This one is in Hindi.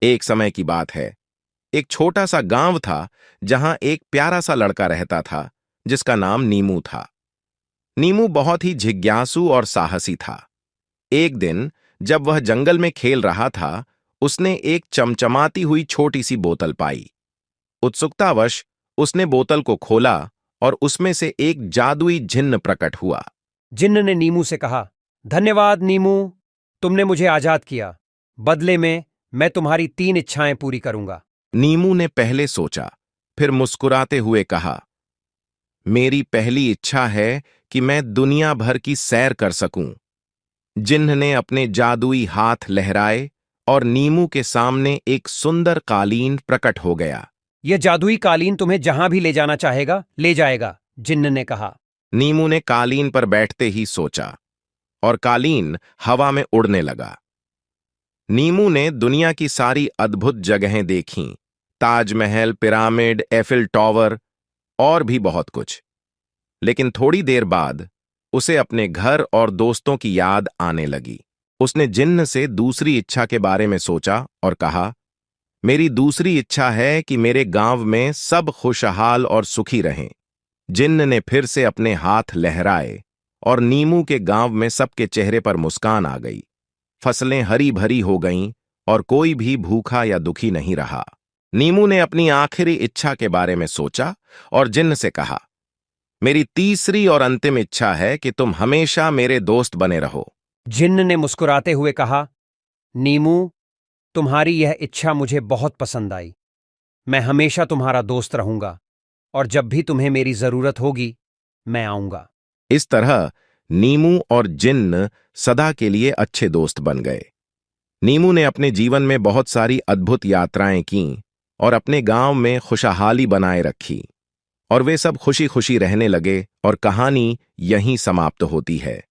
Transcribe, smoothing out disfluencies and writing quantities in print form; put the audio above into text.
एक समय की बात है। एक छोटा सा गांव था जहां एक प्यारा सा लड़का रहता था जिसका नाम नीमू था। नीमू बहुत ही जिज्ञासु और साहसी था। एक दिन जब वह जंगल में खेल रहा था, उसने एक चमचमाती हुई छोटी सी बोतल पाई। उत्सुकतावश उसने बोतल को खोला और उसमें से एक जादुई जिन्न प्रकट हुआ। जिन्न ने नीमू से कहा, धन्यवाद नीमू, तुमने मुझे आजाद किया। बदले में मैं तुम्हारी 3 इच्छाएं पूरी करूंगा। नीमू ने पहले सोचा, फिर मुस्कुराते हुए कहा, मेरी पहली इच्छा है कि मैं दुनिया भर की सैर कर सकूं। जिन्न ने अपने जादुई हाथ लहराए और नीमू के सामने एक सुंदर कालीन प्रकट हो गया। यह जादुई कालीन तुम्हें जहां भी ले जाना चाहेगा, ले जाएगा, जिन्न ने कहा। नीमू ने कालीन पर बैठते ही सोचा और कालीन हवा में उड़ने लगा। नीमू ने दुनिया की सारी अद्भुत जगहें देखीं, ताजमहल, पिरामिड, एफिल टॉवर और भी बहुत कुछ। लेकिन थोड़ी देर बाद उसे अपने घर और दोस्तों की याद आने लगी। उसने जिन्न से दूसरी इच्छा के बारे में सोचा और कहा, मेरी दूसरी इच्छा है कि मेरे गांव में सब खुशहाल और सुखी रहें। जिन्न ने फिर से अपने हाथ लहराए और नीमू के गांव में सबके चेहरे पर मुस्कान आ गई। फसलें हरी भरी हो गईं और कोई भी भूखा या दुखी नहीं रहा। नीमू ने अपनी आखिरी इच्छा के बारे में सोचा और जिन्न से कहा, मेरी तीसरी और अंतिम इच्छा है कि तुम हमेशा मेरे दोस्त बने रहो। जिन्न ने मुस्कुराते हुए कहा, नीमू, तुम्हारी यह इच्छा मुझे बहुत पसंद आई। मैं हमेशा तुम्हारा दोस्त रहूंगा और जब भी तुम्हें मेरी जरूरत होगी, मैं आऊंगा। इस तरह नीमू और जिन्न सदा के लिए अच्छे दोस्त बन गए। नीमू ने अपने जीवन में बहुत सारी अद्भुत यात्राएं कीं और अपने गांव में खुशहाली बनाए रखी, और वे सब खुशी खुशी रहने लगे और कहानी यहीं समाप्त होती है।